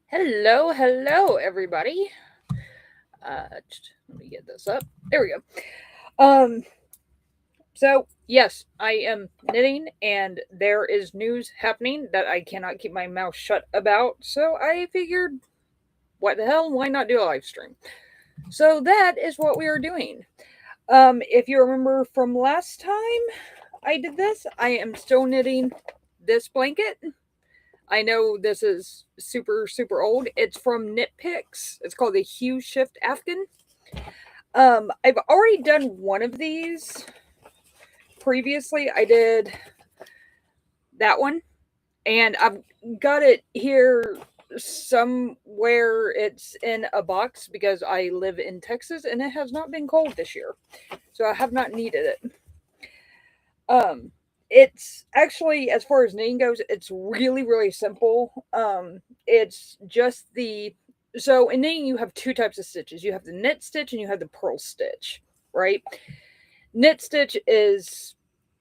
Hello, everybody. Let me get this up. There we go. So yes, I am knitting, and there is news happening that I cannot keep my mouth shut about. So I figured, what the hell? Why not do a live stream? So that is what we are doing. If you remember from last time I did this, I am still knitting this blanket. I know this is super old. It's from Knit Picks. It's called the Hue Shift Afghan. I've already done one of these previously. I did that one, and I've got it here somewhere. It's in a box because I live in Texas and it has not been cold this year, so I have not needed it. It's actually, as far as knitting goes, it's really simple. It's just the so in knitting you have two types of stitches. You have the knit stitch and you have the purl stitch, right? Knit stitch is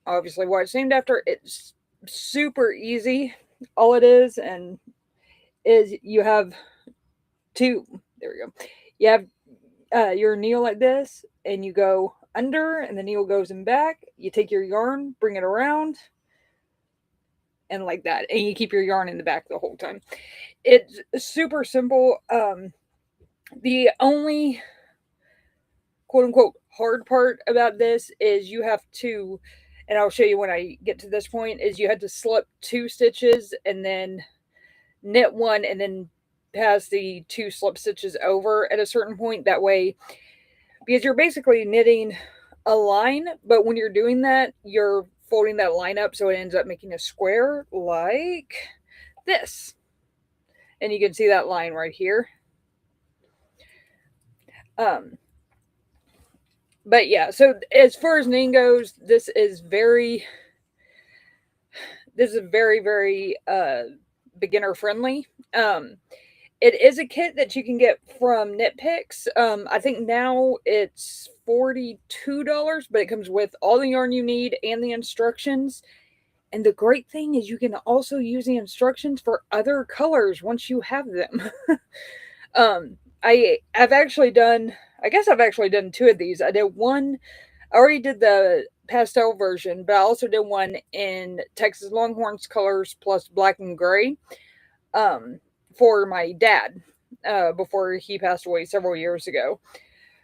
obviously what it's named after. It's super easy. All it is you have two. There we go. You have your needle like this, and you go under, and the needle goes in back. You take your yarn, bring it around, and like that, and you keep your yarn in the back the whole time. It's super simple. The only quote unquote hard part about this is you have to, and I'll show you when I get to this point, is you had to slip two stitches and then knit one and then pass the two slip stitches over at a certain point. That way, because you're basically knitting a line, but when you're doing that, you're folding that line up so it ends up making a square like this. And you can see that line right here. But yeah, so as far as knitting goes, this is very very beginner friendly. It is a kit that you can get from Knit Picks. I think now it's $42, but it comes with all the yarn you need and the instructions. And the great thing is you can also use the instructions for other colors once you have them. I've actually done, I guess I've actually done two of these. I did one, I already did the pastel version, but I also did one in Texas Longhorns colors plus black and gray for my dad before he passed away several years ago.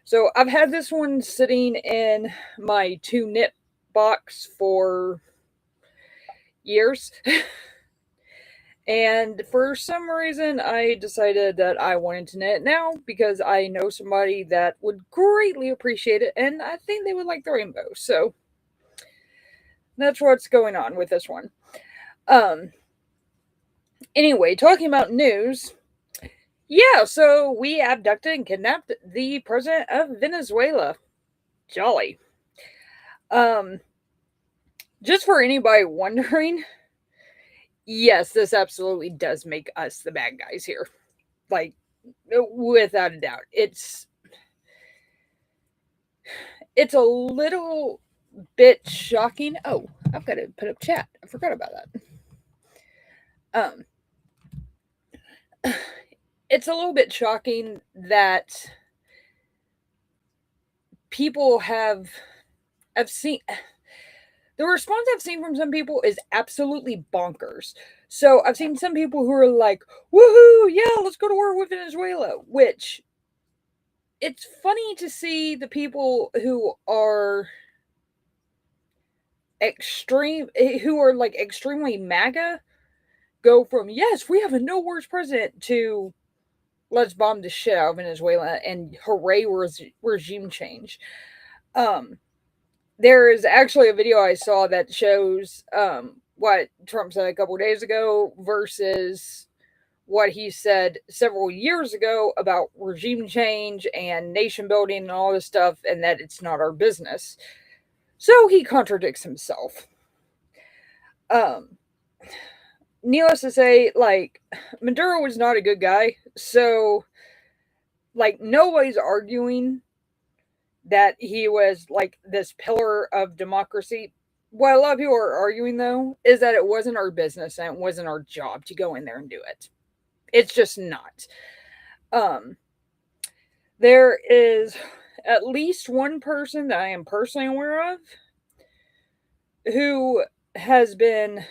So I've had this one sitting in my two knit box for years. And for some reason, I decided that I wanted to knit now because I know somebody that would greatly appreciate it, and I think they would like the rainbow. So that's what's going on with this one. Anyway, talking about news. Yeah, so we abducted and kidnapped the president of Venezuela. Jolly. Just for anybody wondering, yes, this absolutely does make us the bad guys here. Like, without a doubt. It's a little bit shocking. Oh, I've got to put up chat. I forgot about that. It's a little bit shocking that people I've seen the response I've seen from some people is absolutely bonkers. So I've seen some people who are like, woohoo, yeah, let's go to war with Venezuela, which it's funny to see the people who are like extremely MAGA go from, yes, we have a no worse president to let's bomb the shit out of Venezuela and hooray regime change. There is actually a video I saw that shows what Trump said a couple days ago versus what he said several years ago about regime change and nation building and all this stuff, and that it's not our business. So he contradicts himself. Needless to say, like, Maduro was not a good guy, so, like, nobody's arguing that he was, like, this pillar of democracy. What a lot of people are arguing, though, is that it wasn't our business and it wasn't our job to go in there and do it. It's just not. There is at least one person that I am personally aware of who has been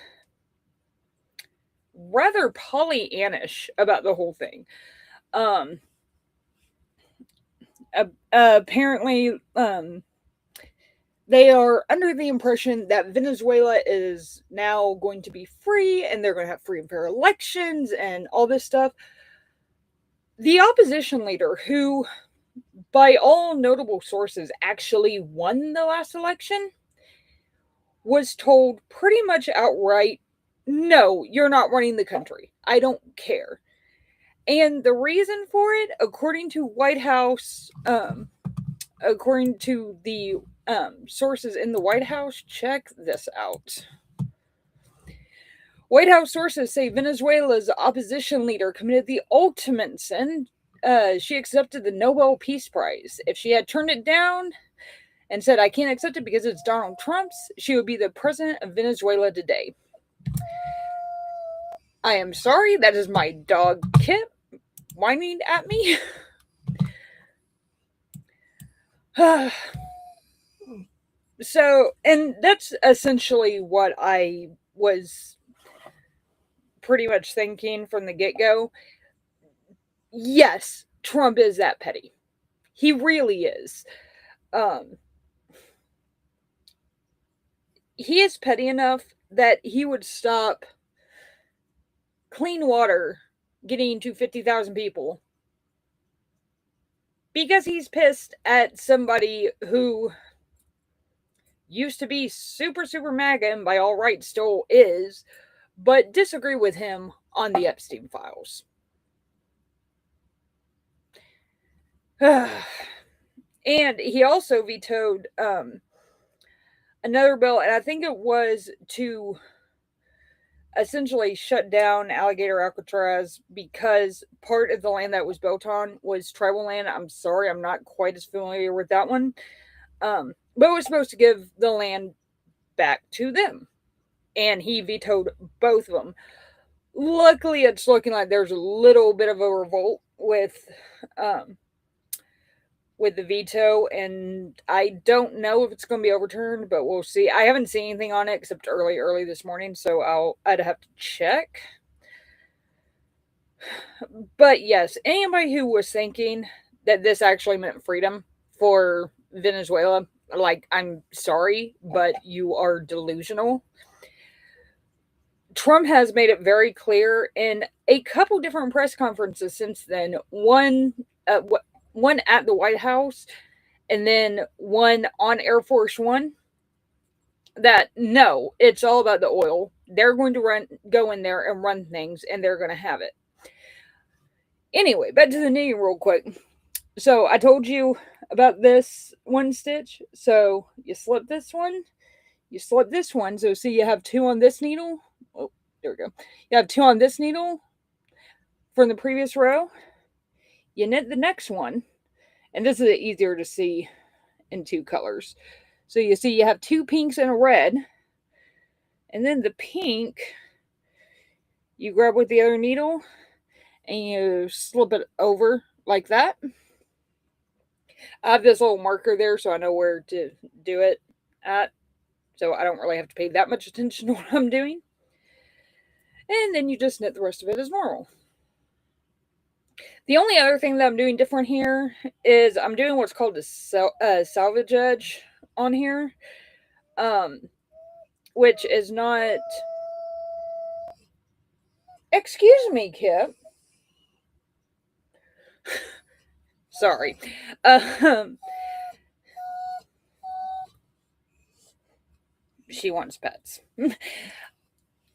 rather Pollyannish about the whole thing. Um, Apparently, they are under the impression that Venezuela is now going to be free and they're going to have free and fair elections and all this stuff. The opposition leader, who, by all notable sources, actually won the last election, was told pretty much outright, no, you're not running the country. I don't care. And the reason for it, according to White House, according to the sources in the White House, check this out. White House sources say Venezuela's opposition leader committed the ultimate sin. She accepted the Nobel Peace Prize. If she had turned it down and said, I can't accept it because it's Donald Trump's, she would be the president of Venezuela today. I am sorry, that is my dog Kip whining at me. So, and that's essentially what I was pretty much thinking from the get-go. Yes, Trump is that petty. He really is. He is petty enough that he would stop clean water getting to 50,000 people because he's pissed at somebody who used to be super, super MAGA and by all rights still is, but disagree with him on the Epstein files. And he also vetoed another bill, and I think it was to essentially shut down Alligator Alcatraz because part of the land that was built on was tribal land. I'm sorry, I'm not quite as familiar with that one. But it was supposed to give the land back to them. And he vetoed both of them. Luckily, it's looking like there's a little bit of a revolt with the veto, and I don't know if it's going to be overturned, but we'll see. I haven't seen anything on it except early this morning, so I'd have to check. But yes, anybody who was thinking that this actually meant freedom for Venezuela, like, I'm sorry, but you are delusional. Trump has made it very clear in a couple different press conferences since then. One at the White House, and then one on Air Force One, that no, it's all about the oil. They're going to go in there and run things, and they're going to have it. Anyway, back to the knitting real quick. So I told you about this one stitch. So you slip this one, you slip this one. So see, you have two on this needle. Oh, there we go. You have two on this needle from the previous row. You knit the next one, and this is easier to see in two colors. So you see you have two pinks and a red, and then the pink you grab with the other needle and you slip it over like that. I have this little marker there so I know where to do it at, so I don't really have to pay that much attention to what I'm doing. And then you just knit the rest of it as normal. The only other thing that I'm doing different here is I'm doing what's called a salvage edge on here, which is not... Excuse me, Kip. Sorry. She wants pets.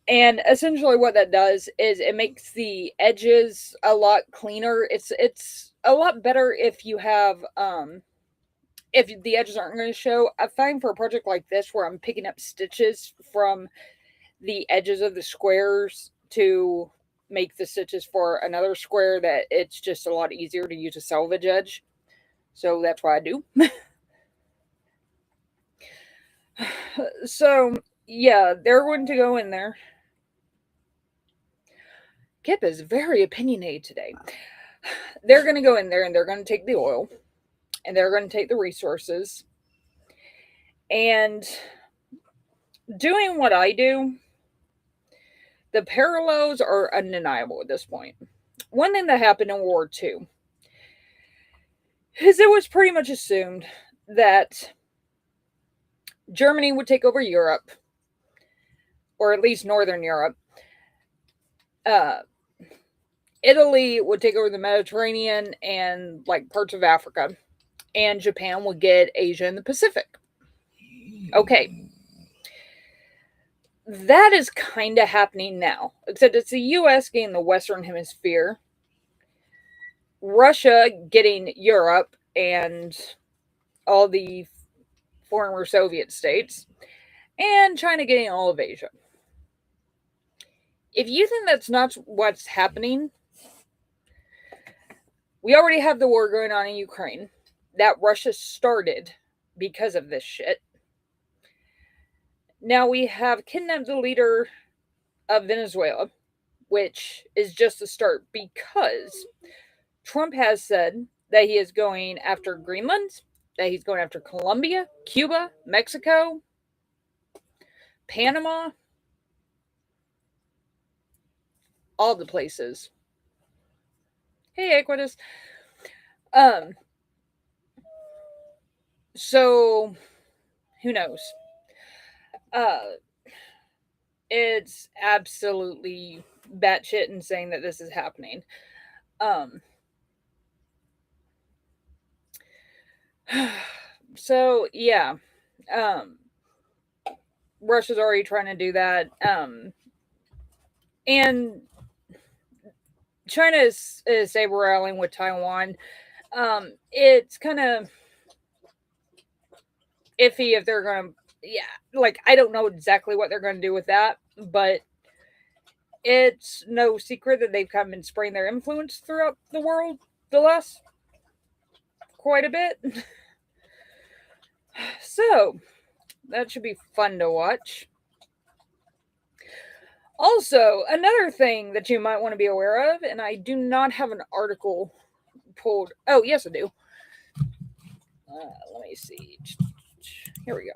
And essentially what that does is it makes the edges a lot cleaner. It's a lot better if you have if the edges aren't going to show. I find for a project like this where I'm picking up stitches from the edges of the squares to make the stitches for another square, that it's just a lot easier to use a salvage edge. So that's what I do. So yeah, they're going to go in there. Kip is very opinionated today. They're going to go in there and they're going to take the oil and they're going to take the resources and doing what I do. The parallels are undeniable at this point. One thing that happened in World War II is it was pretty much assumed that Germany would take over Europe, or at least Northern Europe. Italy would take over the Mediterranean and like parts of Africa, and Japan would get Asia and the Pacific. Okay. That is kind of happening now, except it's the US getting the Western Hemisphere, Russia getting Europe and all the former Soviet states, and China getting all of Asia. If you think that's not what's happening, we already have the war going on in Ukraine that Russia started because of this shit. Now we have kidnapped the leader of Venezuela, which is just a start because Trump has said that he is going after Greenland, that he's going after Colombia, Cuba, Mexico, Panama, all the places. Hey, Equitas. So, who knows? It's absolutely batshit insane that this is happening. So, yeah. Russia's already trying to do that. And China is saber rattling with Taiwan. It's kind of iffy if they're going to, like, I don't know exactly what they're going to do with that, but it's no secret that they've kind of been spreading their influence throughout the world the last quite a bit. So, that should be fun to watch. Also, another thing that you might want to be aware of, and I do not have an article pulled. Oh, yes, I do. Let me see. Here we go.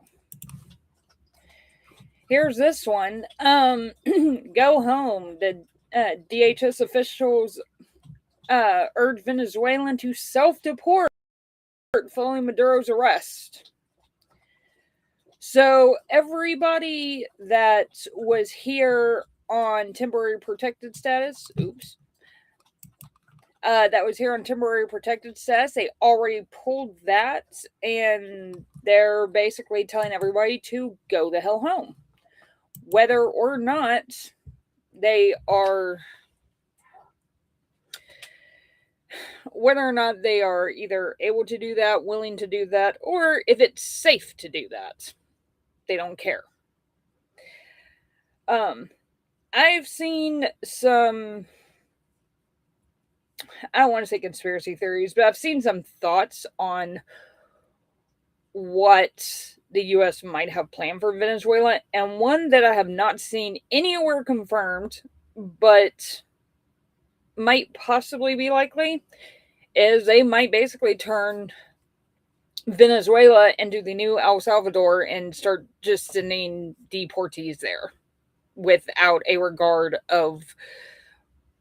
Here's this one. Go home. The DHS officials urged Venezuelan to self-deport following Maduro's arrest. So everybody that was here on temporary protected status, that was here on temporary protected status, they already pulled that, and they're basically telling everybody to go the hell home. Whether or not they are either able to do that, willing to do that, or if it's safe to do that. They don't care. I've seen some, I don't want to say conspiracy theories, but I've seen some thoughts on what the U.S. might have planned for Venezuela, and one that I have not seen anywhere confirmed, but might possibly be likely, is they might basically turn Venezuela into the new El Salvador and start just sending deportees there without a regard of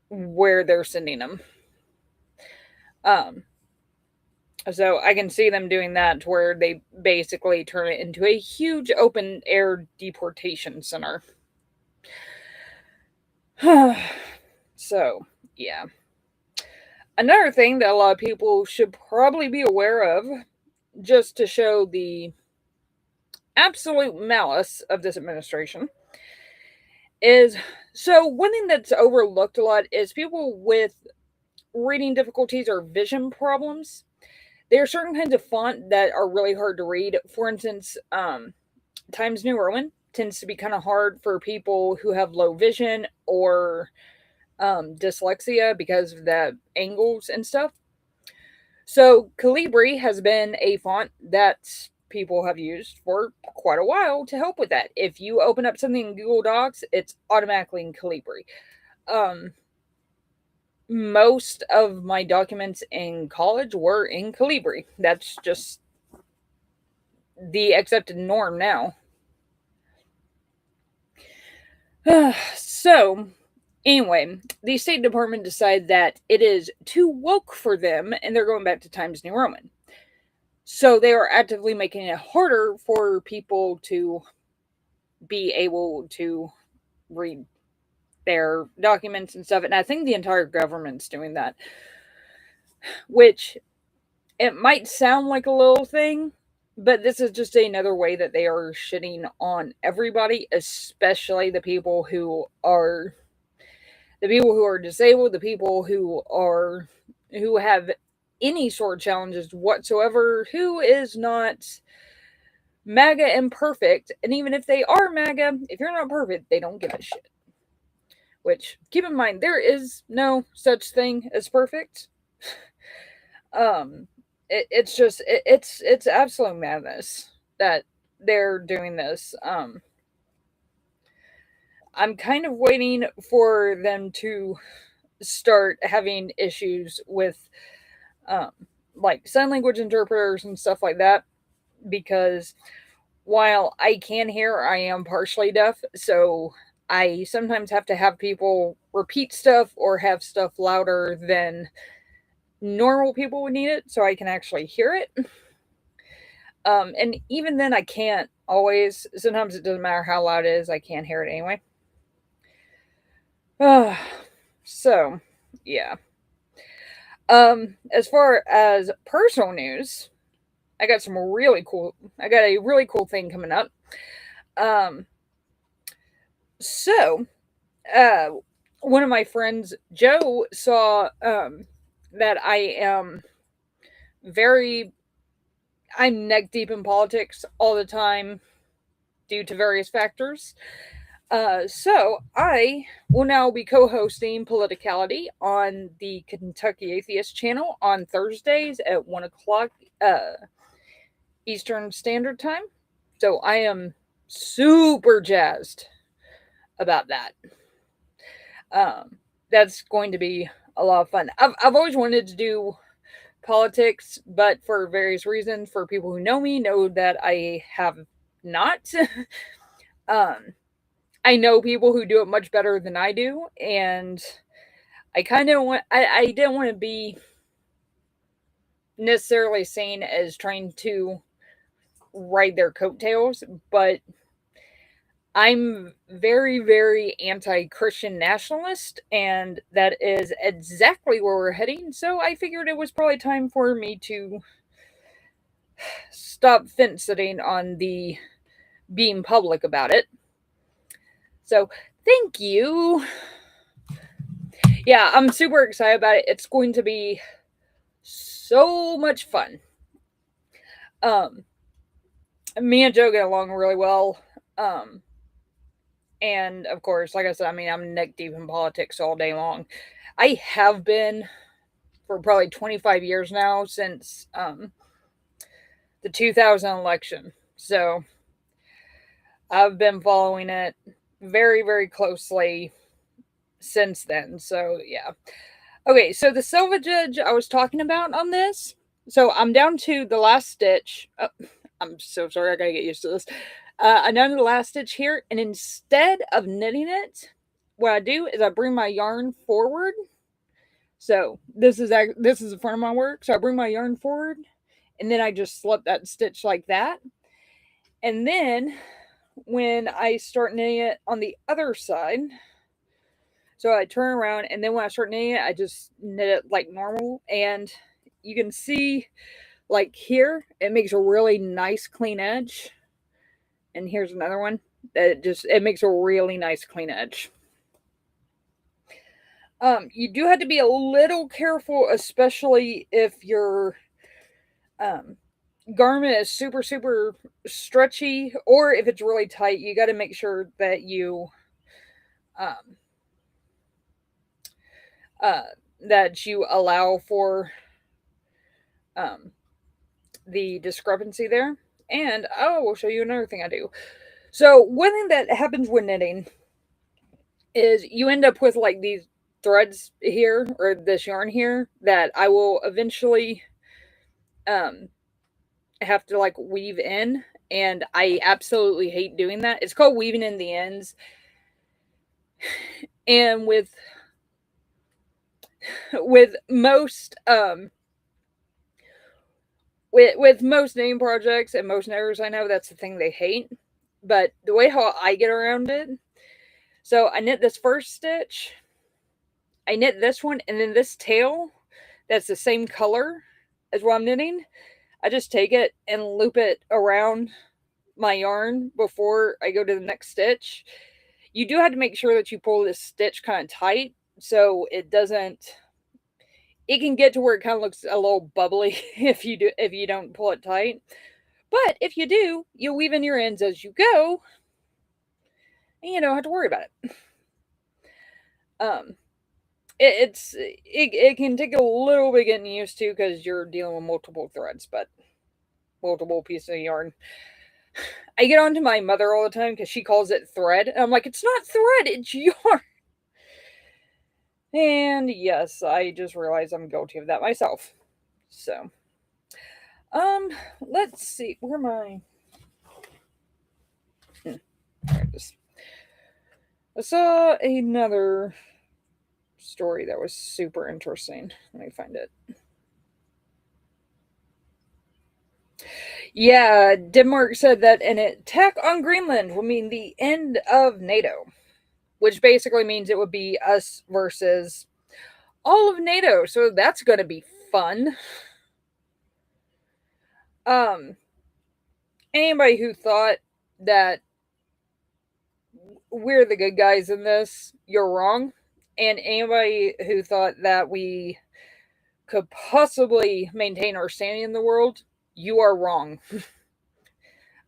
where they're sending them. So I can see them doing that to where they basically turn it into a huge open air deportation center. So, yeah. Another thing that a lot of people should probably be aware of, just to show the absolute malice of this administration, is, so one thing that's overlooked a lot is people with reading difficulties or vision problems. There are certain kinds of font that are really hard to read. For instance, Times New Roman tends to be kind of hard for people who have low vision or dyslexia because of the angles and stuff. So Calibri has been a font that people have used for quite a while to help with that. If you open up something in Google Docs, it's automatically in Calibri. most of my documents in college were in Calibri. That's just the accepted norm now. So, anyway, the State Department decided that it is too woke for them and they're going back to Times New Roman. So, they are actively making it harder for people to be able to read their documents and stuff. And I think the entire government's doing that, which it might sound like a little thing, but this is just another way that they are shitting on everybody, especially the people who are disabled, the people who have any sort of challenges whatsoever, who is not MAGA imperfect. And even if they are MAGA, if you're not perfect, they don't give a shit. Which, keep in mind, there is no such thing as perfect. It's absolute madness that they're doing this. I'm kind of waiting for them to start having issues with like sign language interpreters and stuff like that, because while I can hear, I am partially deaf, so I sometimes have to have people repeat stuff or have stuff louder than normal people would need it so I can actually hear it. And even then, I can't always. Sometimes it doesn't matter how loud it is, I can't hear it anyway. So, yeah. As far as personal news, I got a really cool thing coming up. So, one of my friends, Joe, saw that I'm neck deep in politics all the time due to various factors. So I will now be co-hosting Politicality on the Kentucky Atheist channel on Thursdays at 1:00 Eastern Standard Time. So I am super jazzed about that. That's going to be a lot of fun. I've always wanted to do politics, but for various reasons, for people who know me, know that I have not. I know people who do it much better than I do, and I didn't want to be necessarily seen as trying to ride their coattails, but I'm very, very anti-Christian nationalist, and that is exactly where we're heading. So I figured it was probably time for me to stop fence sitting on the being public about it. So thank you. Yeah, I'm super excited about it. It's going to be so much fun. Me and Joe get along really well. And of course, like I said, I mean, I'm neck deep in politics all day long. I have been for probably 25 years now, since the 2000 election. So I've been following it very, very closely since then. So yeah. Okay, so the Silva judge I was talking about on this. So I'm down to the last stitch. Oh, I'm so sorry, I gotta get used to this. I'm down to the last stitch here, and instead of knitting it, what I do is I bring my yarn forward. So this is the front of my work. So I bring my yarn forward, and then I just slip that stitch like that. And then when I start knitting it on the other side, so I turn around, and then when I start knitting it, I just knit it like normal. And you can see, like here, it makes a really nice clean edge. And here's another one that it makes a really nice clean edge. You do have to be a little careful, especially if your garment is super, super stretchy, or if it's really tight. You got to make sure that you allow for the discrepancy there. And I will show you another thing I do. So one thing that happens when knitting is you end up with like these threads here, or this yarn here, that I will eventually um have to like weave in, and I absolutely hate doing that. It's called weaving in the ends. And with most with most name projects and most knitters I know, that's the thing they hate. But the way how I get around it, so I knit this first stitch, I knit this one, and then this tail that's the same color as what I'm knitting, I just take it and loop it around my yarn before I go to the next stitch. You do have to make sure that you pull this stitch kind of tight so it doesn't, it can get to where it kind of looks a little bubbly if you don't pull it tight. But if you do, you'll weave in your ends as you go, and you don't have to worry about it. Um, it can take a little bit getting used to because you're dealing with multiple threads, but multiple pieces of yarn. I get on to my mother all the time because she calls it thread. And I'm like, it's not thread, it's yarn. And yes, I just realized I'm guilty of that myself. So, let's see. Where am I? There it is. I saw another story that was super interesting. Let me find it. Yeah, Denmark said that an attack on Greenland will mean the end of NATO, which basically means it would be us versus all of NATO. So that's going to be fun. Anybody who thought that we're the good guys in this, you're wrong. And anybody who thought that we could possibly maintain our standing in the world, you are wrong.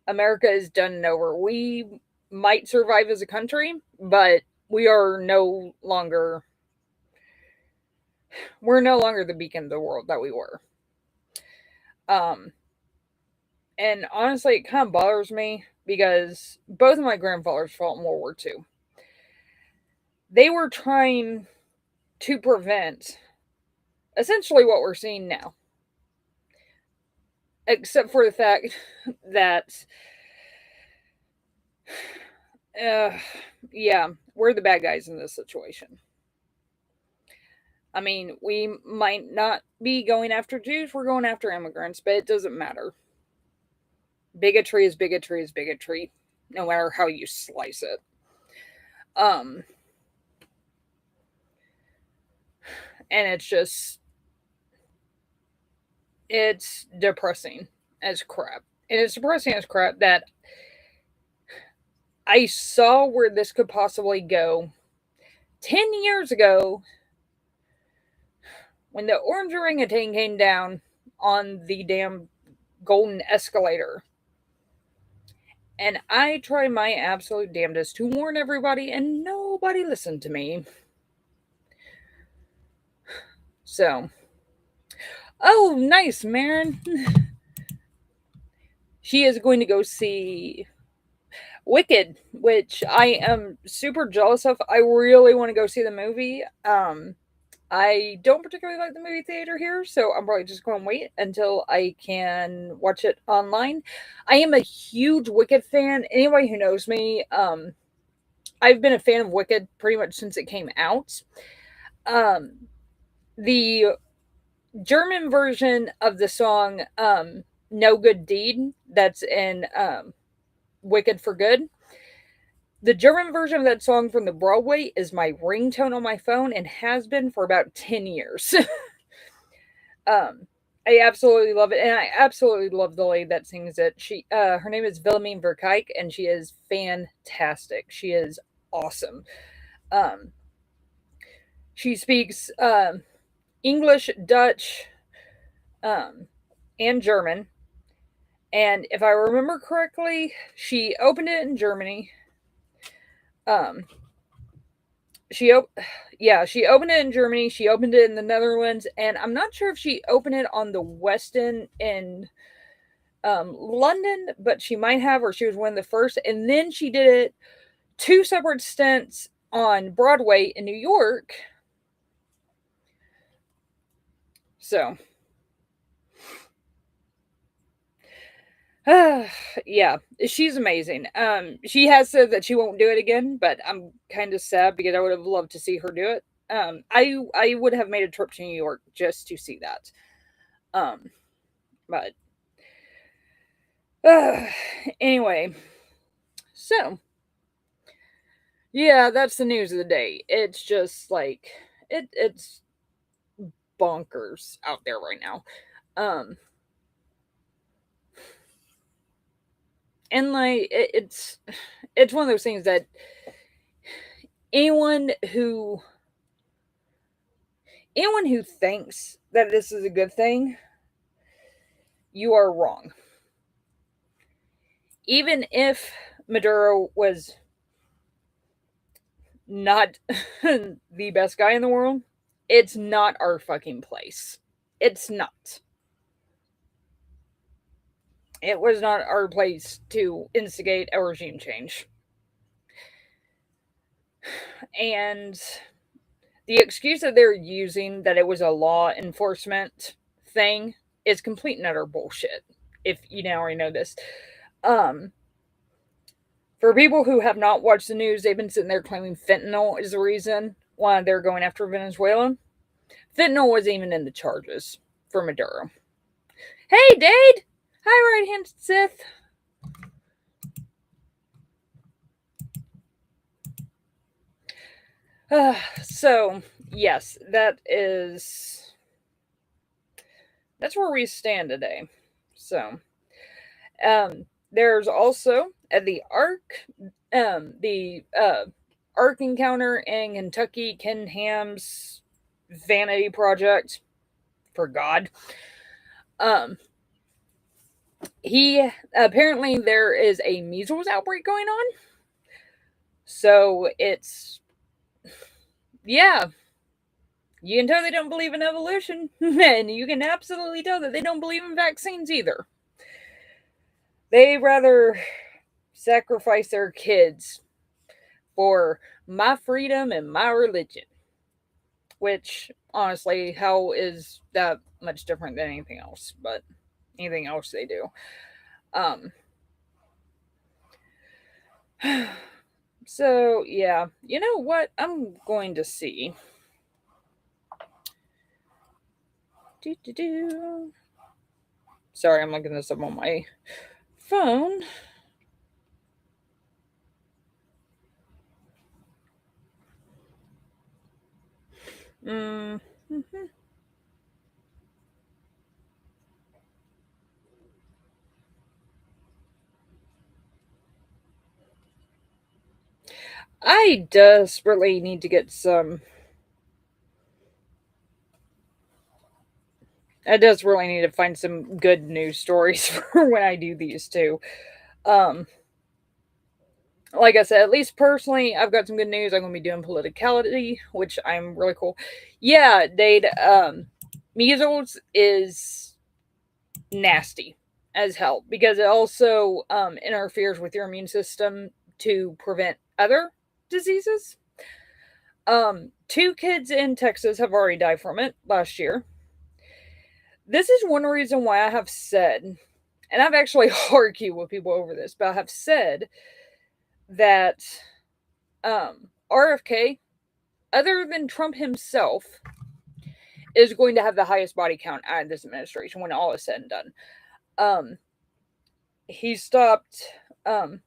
America is done and over. We might survive as a country, but we are no longer, we're no longer the beacon of the world that we were. And honestly, it kind of bothers me because both of my grandfathers fought in World War II. They were trying to prevent essentially what we're seeing now. Except for the fact that, yeah, we're the bad guys in this situation. I mean, we might not be going after Jews, we're going after immigrants, but it doesn't matter. Bigotry is bigotry is bigotry, no matter how you slice it. And it's just, it's depressing as crap. And it's depressing as crap that I saw where this could possibly go 10 years ago when the orange orangutan came down on the damn golden escalator. And I tried my absolute damnedest to warn everybody, and nobody listened to me. So, oh, nice, Marin. She is going to go see Wicked, which I am super jealous of. I really want to go see the movie. I don't particularly like the movie theater here, so I'm probably just going to wait until I can watch it online. I am a huge Wicked fan. Anybody who knows me, I've been a fan of Wicked pretty much since it came out. The German version of the song No Good Deed that's in Wicked for Good. The German version of that song from the Broadway is my ringtone on my phone and has been for about 10 years. I absolutely love it, and I absolutely love the lady that sings it. She, her name is Wilhelmine Verkijk, and she is fantastic. She is awesome. She speaks English, Dutch, and German. And if I remember correctly, she opened it in Germany. She opened it in Germany. She opened it in the Netherlands, and I'm not sure if she opened it on the West End in London, but she might have, or she was one of the first. And then she did it 2 separate stints on Broadway in New York. So, yeah, she's amazing. She has said that she won't do it again, but I'm kind of sad because I would have loved to see her do it. I would have made a trip to New York just to see that. Um, but uh, anyway, so yeah, that's the news of the day. It's just like it's bonkers out there right now. Um, and like it's one of those things that anyone who anyone who thinks that this is a good thing, you are wrong. Even if Maduro was not the best guy in the world, it's not our fucking place. It's not. It was not our place to instigate a regime change. And the excuse that they're using that it was a law enforcement thing is complete and utter bullshit. If you now already know this. Um, for people who have not watched the news, they've been sitting there claiming fentanyl is the reason why they're going after Venezuela. Fentanyl wasn't even in the charges for Maduro. Hey, Dade! Hi, right hand Sith. So, yes, that's where we stand today. So, there's also at the Ark encounter in Kentucky, Ken Ham's vanity project for God. He apparently there is a measles outbreak going on. So it's yeah, you can tell they don't believe in evolution, and you can absolutely tell that they don't believe in vaccines either. They rather sacrifice their kids for my freedom and my religion. Which, honestly, how is that much different than anything else? But anything else they do. So, yeah. You know what? I'm going to see. Sorry, I'm looking this up on my phone. Mm-hmm. I desperately need to get some. I desperately need to find some good news stories for when I do these too. Um, like I said, at least personally, I've got some good news. I'm going to be doing politicality, which I'm really cool. Yeah, Dade. Measles is nasty as hell because it also interferes with your immune system to prevent other diseases. 2 kids in Texas have already died from it last year. This is one reason why I have said, and I've actually argued with people over this, but I have said that RFK, other than Trump himself, is going to have the highest body count out of this administration when all is said and done. He stopped $500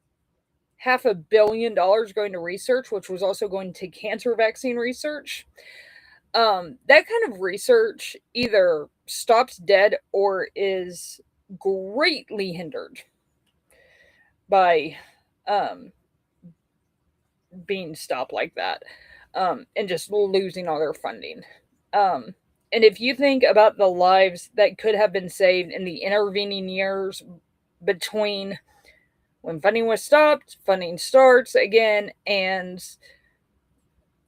million going to research, which was also going to cancer vaccine research. That kind of research either stops dead or is greatly hindered by being stopped like that, and just losing all their funding. And if you think about the lives that could have been saved in the intervening years between when funding was stopped, funding starts again, and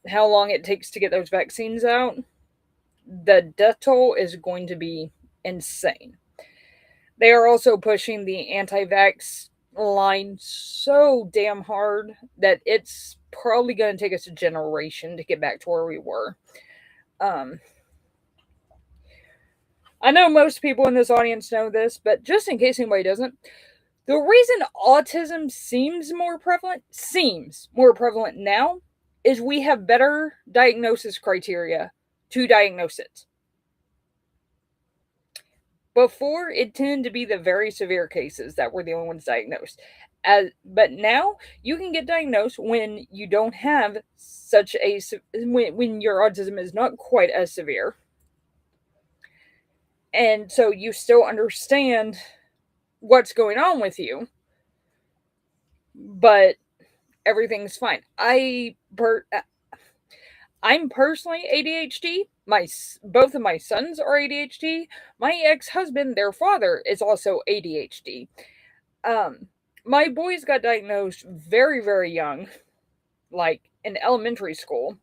how long it takes to get those vaccines out, the death toll is going to be insane. They are also pushing the anti-vax line so damn hard that it's probably going to take us a generation to get back to where we were. I know most people in this audience know this, but just in case anybody doesn't, the reason autism seems more prevalent now is we have better diagnosis criteria to diagnose it. Before, it tended to be the very severe cases that were the only ones diagnosed. But now you can get diagnosed when you don't have such a when your autism is not quite as severe, and so you still understand what's going on with you, but everything's fine. I'm personally ADHD. Both of my sons are ADHD. My ex-husband, their father, is also ADHD. My boys got diagnosed very, very young, like in elementary school.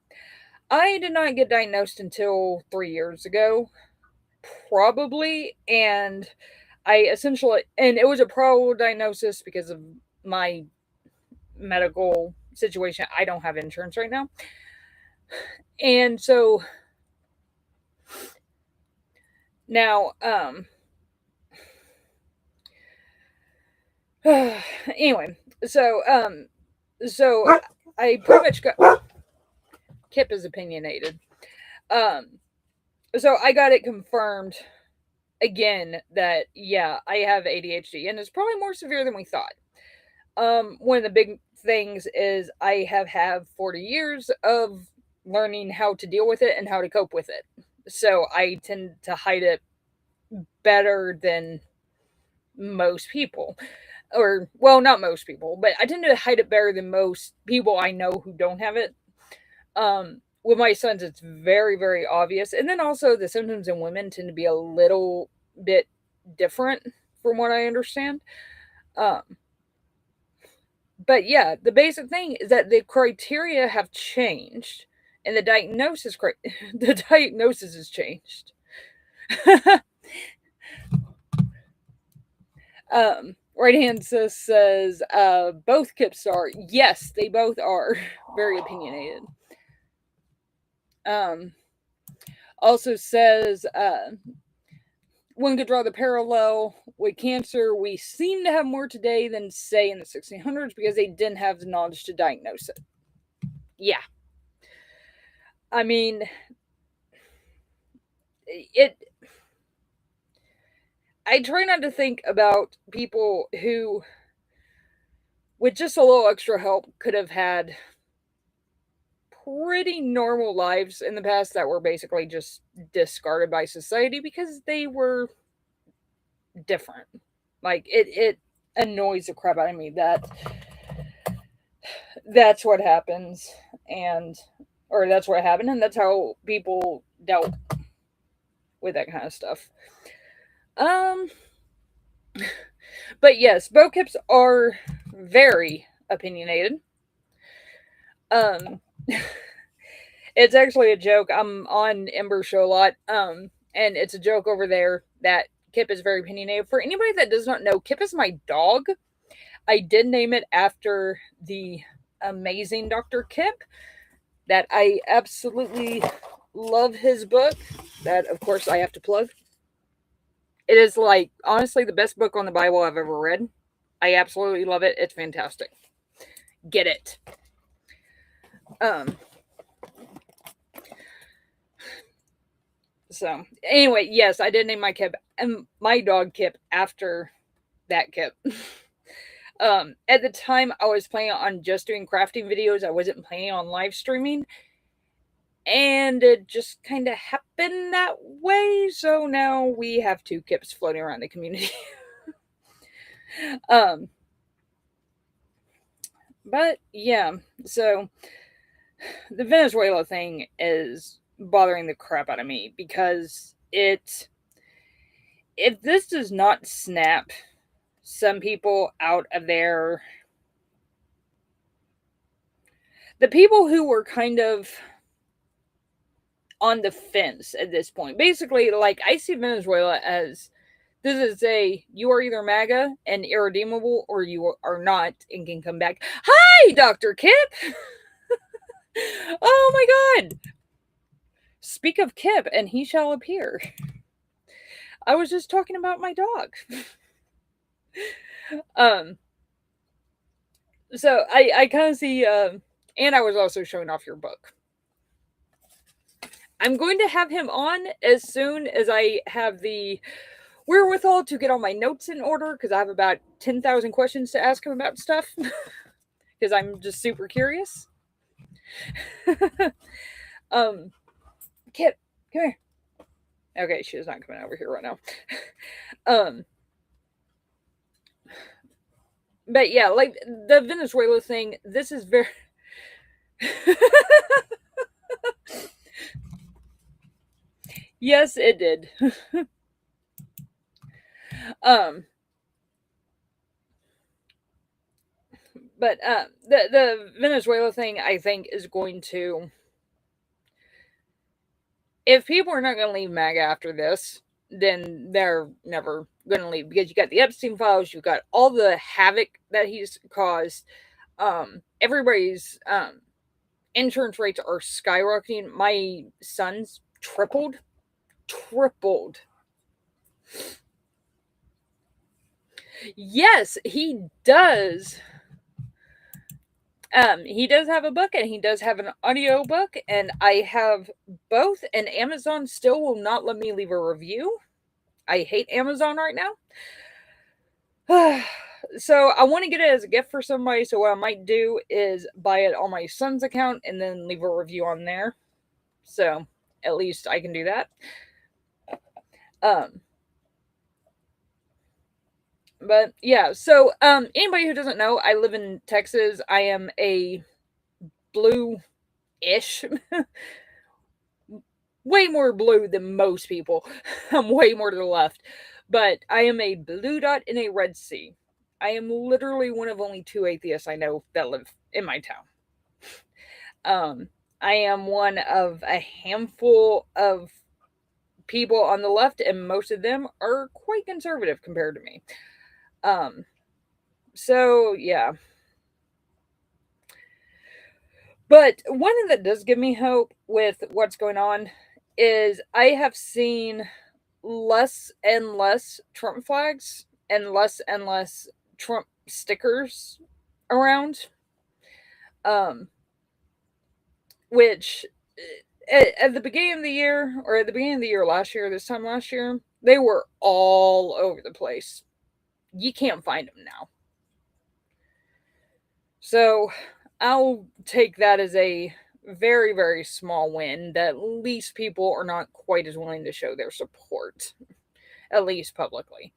I did not get diagnosed until 3 years ago, probably, and it was a probable diagnosis because of my medical situation. I don't have insurance right now. And so now, anyway, so I pretty much got Kip is opinionated. So I got it confirmed again that yeah, I have ADHD, and it's probably more severe than we thought. One of the big things is I have had 40 years of learning how to deal with it and how to cope with it. So I tend to hide it better than most people. Or, well, not most people, but I tend to hide it better than most people I know who don't have it. With my sons, it's very, very obvious. And then also the symptoms in women tend to be a little bit different from what I understand. But yeah, the basic thing is that the criteria have changed and the diagnosis has changed. Right hand says both Kips are. Yes, they both are very opinionated. Also says one could draw the parallel with cancer. We seem to have more today than, say, in the 1600s because they didn't have the knowledge to diagnose it. Yeah. I mean, I try not to think about people who, with just a little extra help, could have had pretty normal lives in the past that were basically just discarded by society because they were different. Like it annoys the crap out of me that that's what happens, or that's what happened, and that's how people dealt with that kind of stuff. But yes, both Kips are very opinionated. It's actually a joke. I'm on Ember's show a lot, and it's a joke over there that Kip is very opinionated. For anybody that does not know, Kip is my dog. I did name it after the amazing Dr. Kip, that I absolutely love his book, that of course I have to plug. It is like honestly the best book on the Bible I've ever read. I absolutely love it. It's fantastic. Get it. So anyway, yes, I did name my Kip and my dog Kip after that Kip. At the time I was planning on just doing crafting videos. I wasn't planning on live streaming. And it just kind of happened that way. So now we have two Kips floating around the community. But yeah, so the Venezuela thing is bothering the crap out of me because if this does not snap some people out of the people who were kind of on the fence at this point, basically, like, I see Venezuela as this is you are either MAGA and irredeemable or you are not and can come back. Hi, Dr. Kip! Oh my god! Speak of Kip and he shall appear. I was just talking about my dog. So I kind of see, and I was also showing off your book. I'm going to have him on as soon as I have the wherewithal to get all my notes in order, because I have about 10,000 questions to ask him about stuff, because I'm just super curious. Kit, come here. Okay, she's not coming over here right now. But yeah, like the Venezuela thing, this is very. Yes, it did. um, but the Venezuela thing, I think, is going to. If people are not going to leave MAGA after this, then they're never going to leave, because you got the Epstein files, you got all the havoc that he's caused. Everybody's insurance rates are skyrocketing. My son's tripled. Yes, he does. He does have a book, and he does have an audio book, and I have both, and Amazon still will not let me leave a review. I hate Amazon right now. So I want to get it as a gift for somebody. So what I might do is buy it on my son's account and then leave a review on there. So at least I can do that. But yeah, so anybody who doesn't know, I live in Texas. I am a blue-ish, way more blue than most people. I'm way more to the left. But I am a blue dot in a red sea. I am literally one of only 2 atheists I know that live in my town. I am one of a handful of people on the left, and most of them are quite conservative compared to me. So yeah. But one thing that does give me hope with what's going on is I have seen less and less Trump flags and less Trump stickers around. Which at the beginning of the year, or at the beginning of the year last year, this time last year, they were all over the place. You can't find them now. So I'll take that as a very, very small win, that at least people are not quite as willing to show their support, at least publicly.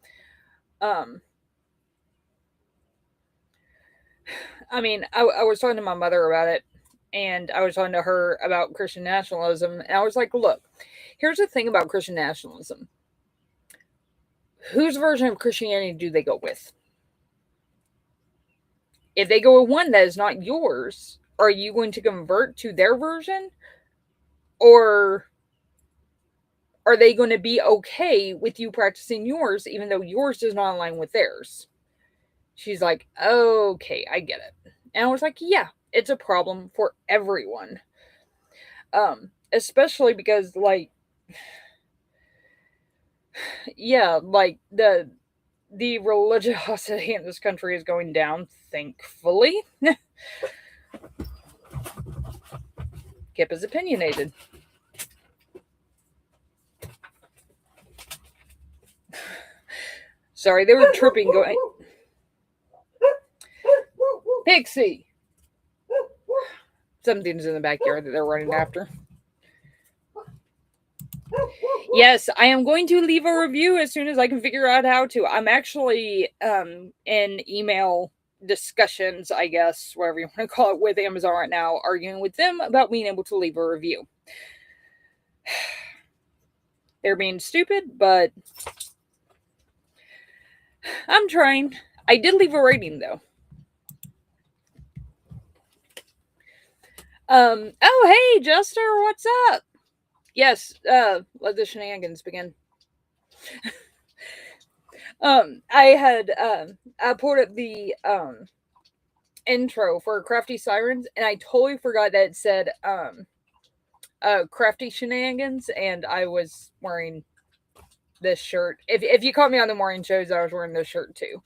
I mean, I was talking to my mother about it, and I was talking to her about Christian nationalism, and I was like, look, here's the thing about Christian nationalism. Whose version of Christianity do they go with? If they go with one that is not yours, are you going to convert to their version? Or are they going to be okay with you practicing yours, even though yours does not align with theirs? She's like, okay, I get it. And I was like, yeah, it's a problem for everyone. Especially because, like, yeah, like the religiosity in this country is going down, thankfully. Kip is opinionated. Sorry, they were tripping going. Pixie! Something's in the backyard that they're running after. Yes, I am going to leave a review as soon as I can figure out how to. I'm actually in email discussions, I guess, whatever you want to call it, with Amazon right now, arguing with them about being able to leave a review. They're being stupid, but I'm trying. I did leave a rating, though. Oh, hey, Jester, what's up? Yes, let the shenanigans begin. I had, I pulled up the, intro for Crafty Sirens, and I totally forgot that it said, Crafty Shenanigans, and I was wearing this shirt. If you caught me on the morning shows, I was wearing this shirt too.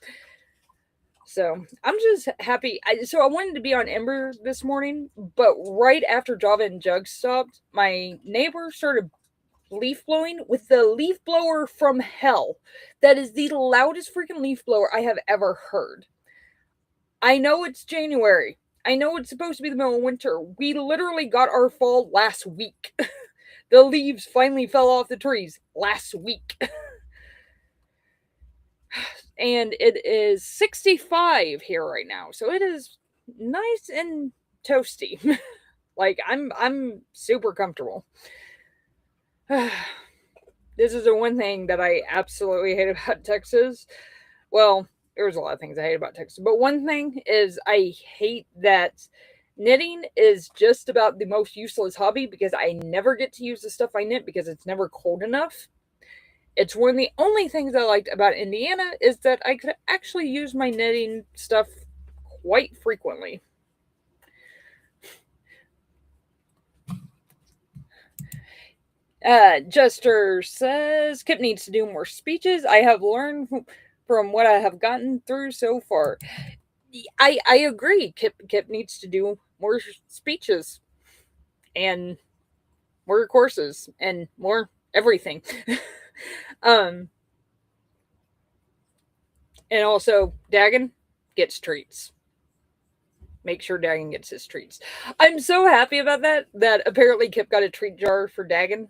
So I'm just happy. So I wanted to be on Ember this morning, but right after Java and Jug stopped, my neighbor started leaf blowing with the leaf blower from hell. That is the loudest freaking leaf blower I have ever heard. I know it's January. I know it's supposed to be the middle of winter. We literally got our fall last week. The leaves finally fell off the trees last week. And it is 65 here right now. So it is nice and toasty. Like I'm super comfortable. This is the one thing that I absolutely hate about Texas. Well, there's a lot of things I hate about Texas, but one thing is I hate that knitting is just about the most useless hobby because I never get to use the stuff I knit because it's never cold enough. It's one of the only things I liked about Indiana is that I could actually use my knitting stuff quite frequently. Jester says Kip needs to do more speeches. I have learned from what I have gotten through so far. I agree. Kip needs to do more speeches and more courses and more everything. And also Dagon gets treats. Make sure Dagon gets his treats. I'm so happy about that apparently Kip got a treat jar for Dagon,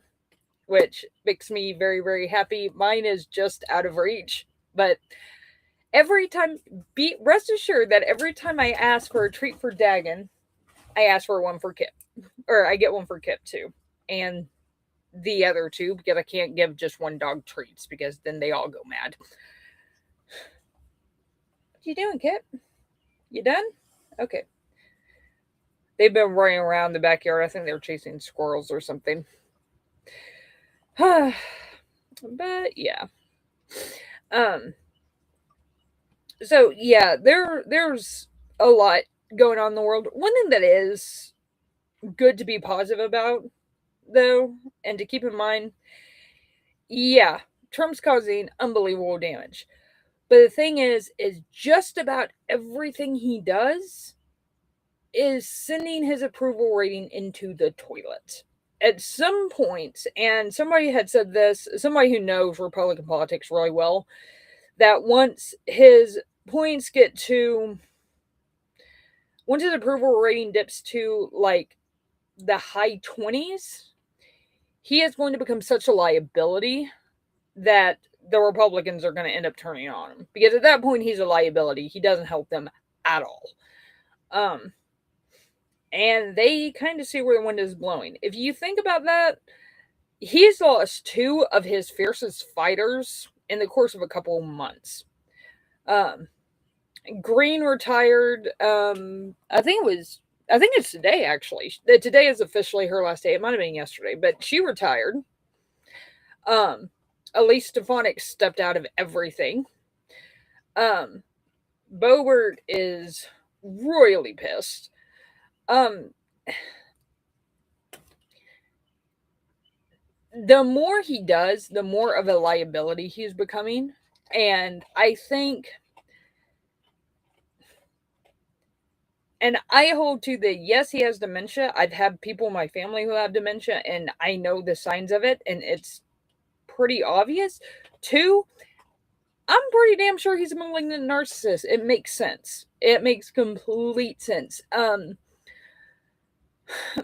which makes me very, very happy. Mine is just out of reach. But every time, rest assured that every time I ask for a treat for Dagon, I ask for one for Kip. Or I get one for Kip too. And the other two, because I can't give just one dog treats, because then they all go mad. What you doing, Kip? You done? Okay. They've been running around the backyard. I think they're chasing squirrels or something. But yeah. So yeah, there's a lot going on in the world. One thing that is good to be positive about, though, and to keep in mind, yeah, Trump's causing unbelievable damage. But the thing is just about everything he does is sending his approval rating into the toilet. At some point, and somebody had said this, somebody who knows Republican politics really well, that once his points get to, once his approval rating dips to like the high 20s, he is going to become such a liability that the Republicans are going to end up turning on him. Because at that point, he's a liability. He doesn't help them at all. And they kind of see where the wind is blowing. If you think about that, he's lost 2 of his fiercest fighters in the course of a couple of months. Green retired, I think it's today, actually. Today is officially her last day. It might have been yesterday, but she retired. Elise Stefanik stepped out of everything. Boebert is royally pissed. The more he does, the more of a liability he's becoming. And I think, and I hold to the, yes, he has dementia. I've had people in my family who have dementia, and I know the signs of it, and it's pretty obvious. 2, I'm pretty damn sure he's a malignant narcissist. It makes sense. It makes complete sense.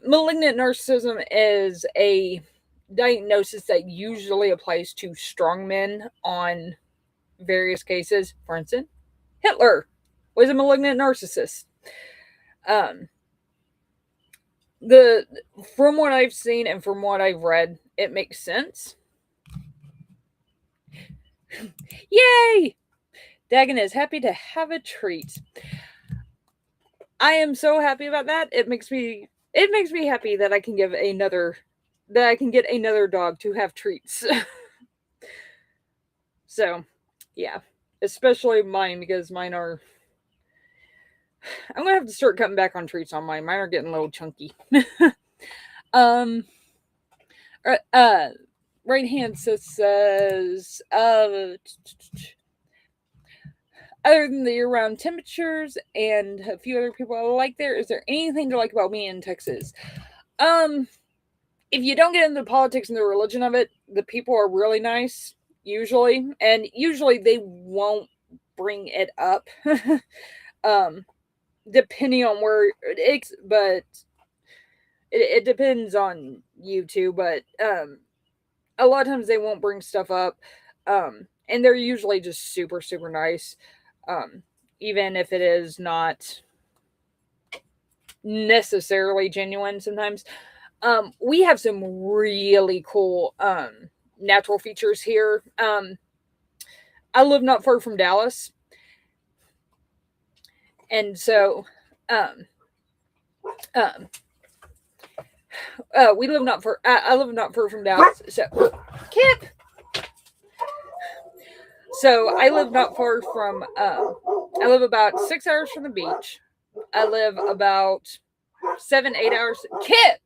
Malignant narcissism is a diagnosis that usually applies to strong men on various cases. For instance, Hitler was a malignant narcissist. From what I've seen and from what I've read, it makes sense. Yay! Dagon is happy to have a treat. I am so happy about that. It makes me happy that I can get another dog to have treats. So, yeah. Especially mine, because mine are, I'm gonna have to start cutting back on treats on mine. Mine are getting a little chunky. right hand says, other than the year-round temperatures and a few other people I like there, is there anything to like about me in Texas? If you don't get into the politics and the religion of it, the people are really nice, usually. And usually they won't bring it up. Depending on where it's, but it depends on you too, but a lot of times they won't bring stuff up. And they're usually just super, super nice. Even if it is not necessarily genuine sometimes. We have some really cool natural features here. I live not far from Dallas. And so we live not far I live not far from Dallas. So Kip. So I live not far from I live about 6 hours from the beach. I live about 7-8 hours. Kip.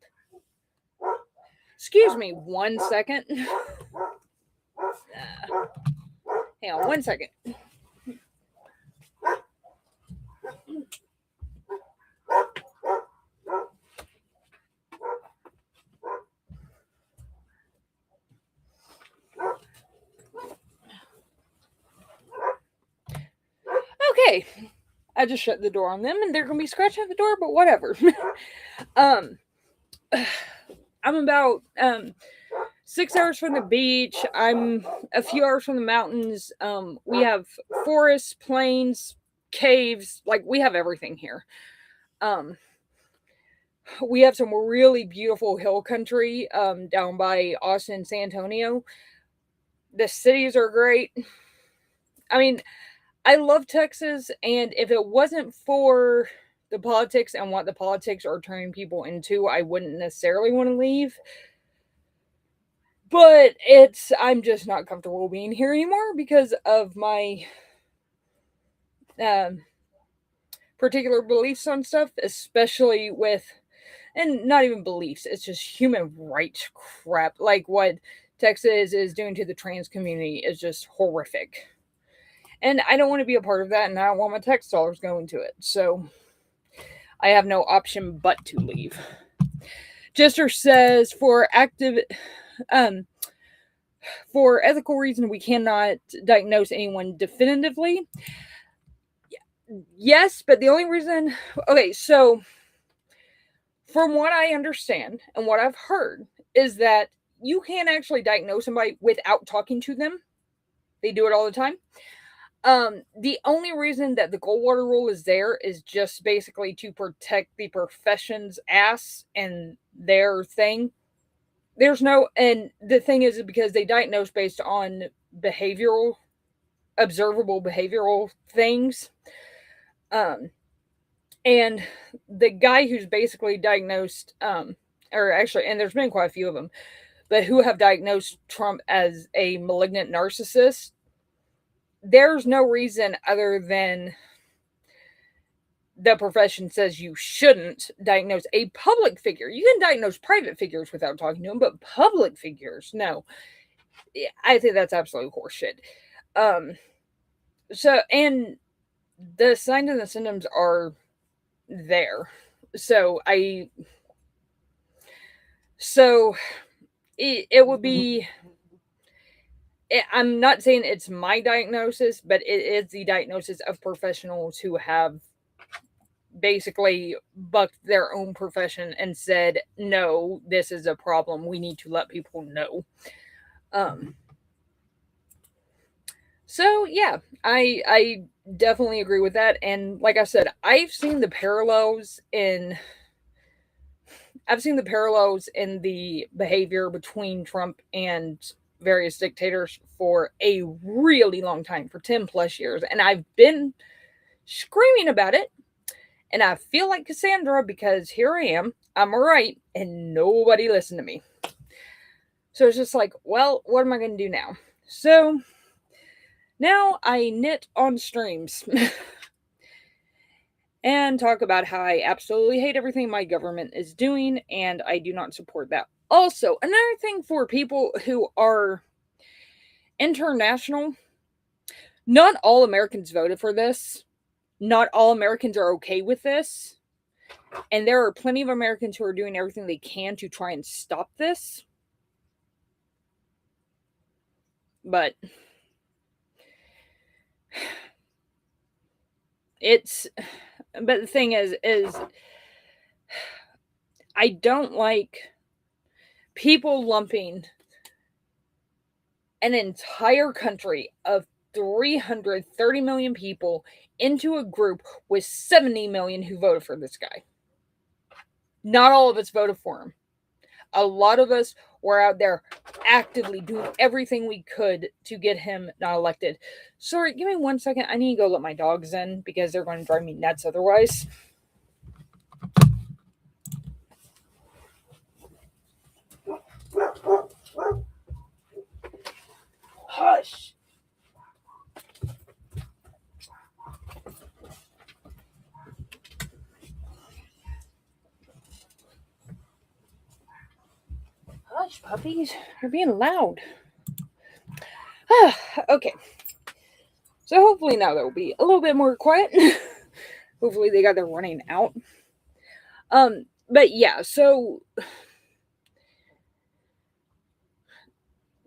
Excuse me 1 second. Hang on 1 second. Okay. I just shut the door on them and they're going to be scratching at the door, but whatever. I'm about 6 hours from the beach. I'm a few hours from the mountains. We have forests, plains, caves. Like, we have everything here. We have some really beautiful hill country down by Austin, San Antonio. The cities are great. I mean, I love Texas, and if it wasn't for the politics and what the politics are turning people into, I wouldn't necessarily want to leave. But I'm just not comfortable being here anymore because of my particular beliefs on stuff, especially with, and not even beliefs, it's just human rights crap. Like what Texas is doing to the trans community is just horrific. And I don't want to be a part of that, and I don't want my tax dollars going to it. So I have no option but to leave. Jester says, for ethical reasons, we cannot diagnose anyone definitively. Yes, but the only reason... Okay, so from what I understand and what I've heard is that you can't actually diagnose somebody without talking to them. They do it all the time. The only reason that the Goldwater rule is there is just basically to protect the profession's ass and their thing. There's no, and the thing is because they diagnose based on observable behavioral things. And the guy who's basically diagnosed, or actually, and there's been quite a few of them, but who have diagnosed Trump as a malignant narcissist, there's no reason other than the profession says you shouldn't diagnose a public figure. You can diagnose private figures without talking to them, but public figures, no. I think that's absolute horseshit. So, and the signs and the symptoms are there. So it would be... I'm not saying it's my diagnosis, but it is the diagnosis of professionals who have basically bucked their own profession and said, no, this is a problem. We need to let people know. So yeah, I definitely agree with that. And like I said, I've seen the parallels in the behavior between Trump and various dictators for a really long time, for 10 plus years. And I've been screaming about it. And I feel like Cassandra because here I am. I'm right. And nobody listened to me. So it's just like, well, what am I going to do now? So now I knit on streams. And talk about how I absolutely hate everything my government is doing. And I do not support that Also, another thing for people who are international, not all Americans voted for this. Not all Americans are okay with this. And there are plenty of Americans who are doing everything they can to try and stop this. But the thing is I don't like people lumping an entire country of 330 million people into a group with 70 million who voted for this guy. Not all of us voted for him. A lot of us were out there actively doing everything we could to get him not elected. Sorry, give me 1 second. I need to go let my dogs in because they're going to drive me nuts otherwise. Hush. Hush, puppies. You're being loud. Okay. So hopefully now they'll be a little bit more quiet. Hopefully they got their running out. But yeah, so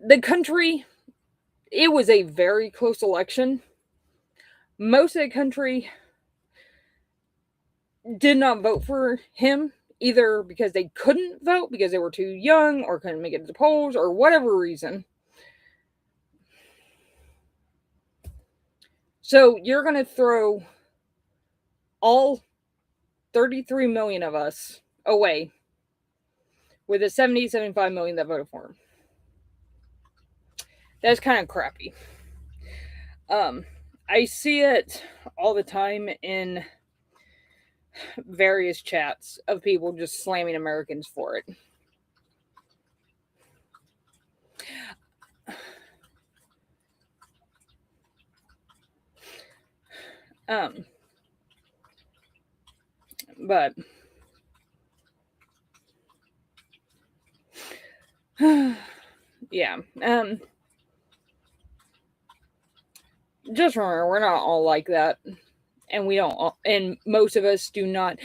the country, it was a very close election. Most of the country did not vote for him, either because they couldn't vote because they were too young or couldn't make it to the polls or whatever reason. So you're going to throw all 33 million of us away with the 75 million that voted for him. That's kind of crappy. I see it all the time in various chats of people just slamming Americans for it. But yeah, just remember, we're not all like that, and we don't, and most of us do not.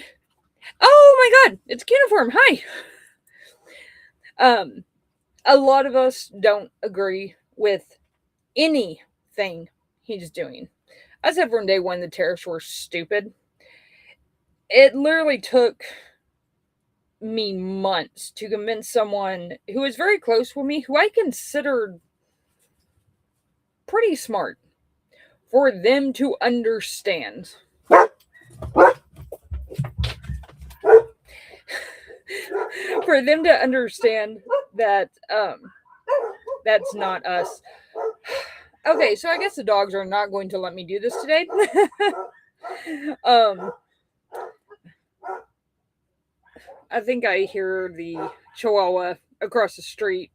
Oh my God, it's Cuneiform. Hi. A lot of us don't agree with anything he's doing. I said from day one the tariffs were stupid. It literally took me months to convince someone who was very close with me, who I considered pretty smart, for them to understand. For them to understand that that's not us. Okay, so I guess the dogs are not going to let me do this today. I think I hear the Chihuahua across the street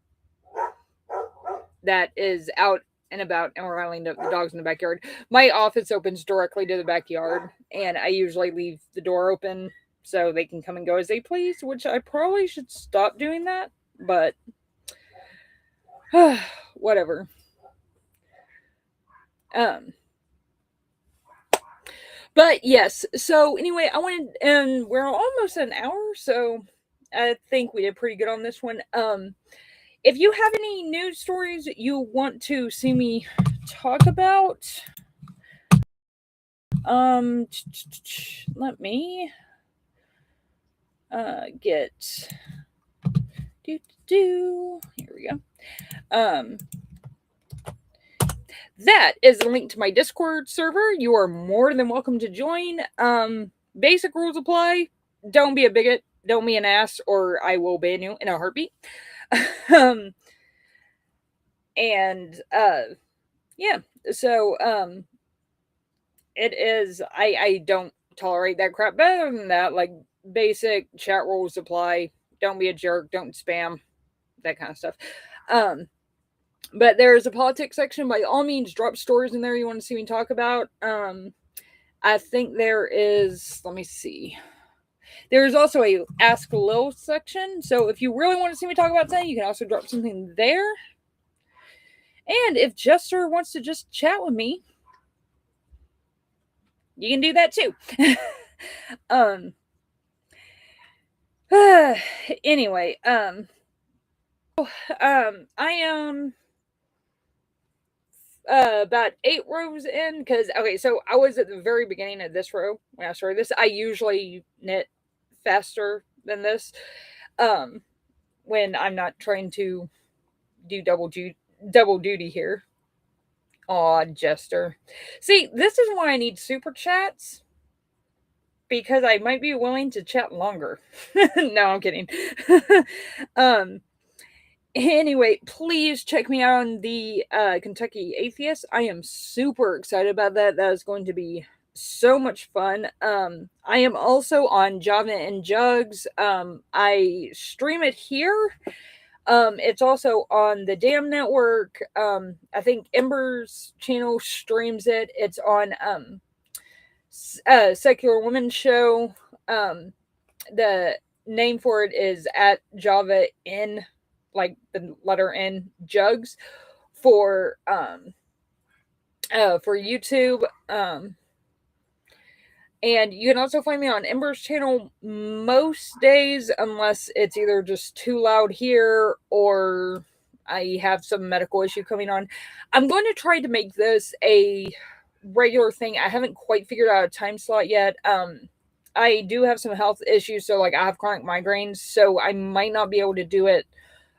that is out and about, and we're letting the dogs in the backyard. My office opens directly to the backyard, and I usually leave the door open so they can come and go as they please, which I probably should stop doing that, but whatever. But yes, so anyway, I wanted, and we're almost an hour, so I think we did pretty good on this one. If you have any news stories you want to see me talk about, let me get here we go. That is a link to my Discord server. You are more than welcome to join. Basic rules apply. Don't be a bigot. Don't be an ass, or I will ban you in a heartbeat. Yeah. So, it is. I don't tolerate that crap. Better than that, like basic chat rules apply. Don't be a jerk. Don't spam. That kind of stuff. But there's a politics section. By all means, drop stories in there you want to see me talk about. I think there is, let me see. There's also a Ask Lil section. So if you really want to see me talk about something, you can also drop something there. And if Jester wants to just chat with me, you can do that too. Anyway, I am about 8 rows in, because okay, so I was at the very beginning of this row when I started this. I usually knit faster than this when I'm not trying to do double duty here. Aw, Jester. See, this is why I need super chats, because I might be willing to chat longer. No, I'm kidding. Anyway, please check me out on the Kentucky Atheist. I am super excited about that. That is going to be so much fun. I am also on Java and Jugs. I stream it here. It's also on the Damn Network. I think Ember's channel streams it. It's on Secular Women's Show. The name for it is at Java in, like the letter N, Jugs for YouTube. And you can also find me on Ember's channel most days, unless it's either just too loud here or I have some medical issue coming on. I'm going to try to make this a regular thing. I haven't quite figured out a time slot yet. I do have some health issues, so like I have chronic migraines, so I might not be able to do it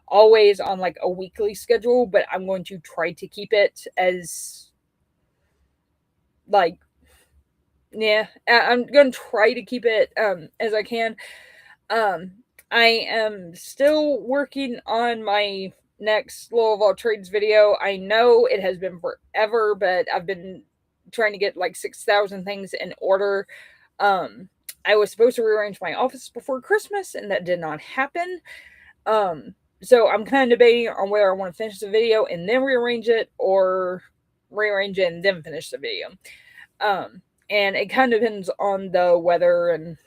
always on like a weekly schedule, but I'm going to try to keep it as like, yeah, I'm going to try to keep it as I can. I am still working on my next Low of All Trades video. I know it has been forever, but I've been trying to get like 6,000 things in order. I was supposed to rearrange my office before Christmas, and that did not happen. So I'm kind of debating on whether I want to finish the video and then rearrange it, or rearrange it and then finish the video. And it kind of depends on the weather and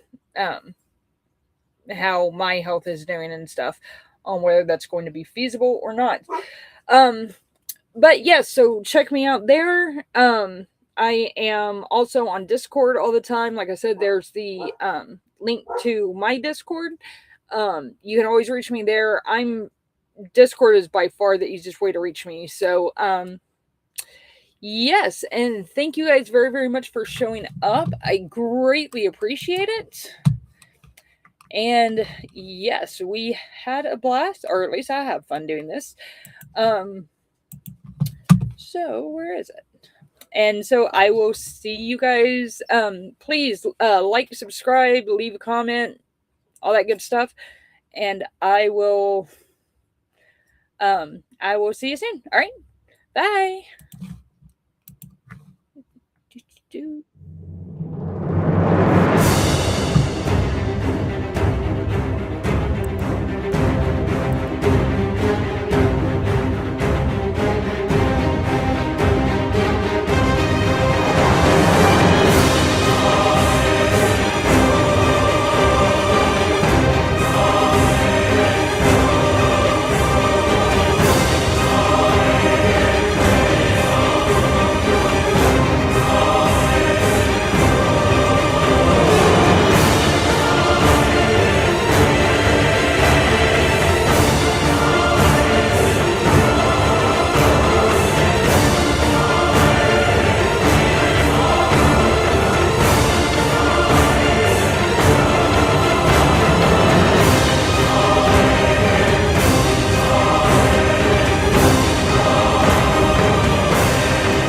how my health is doing and stuff, on whether that's going to be feasible or not. But yes, so check me out there. I am also on Discord all the time. Like I said, there's the link to my Discord. You can always reach me there. Discord is by far the easiest way to reach me. So yes, and thank you guys very, very much for showing up. I greatly appreciate it. And yes, we had a blast, or at least I have fun doing this. So where is it? And so I will see you guys. Please like, subscribe, leave a comment, all that good stuff. And I will see you soon. All right. Bye.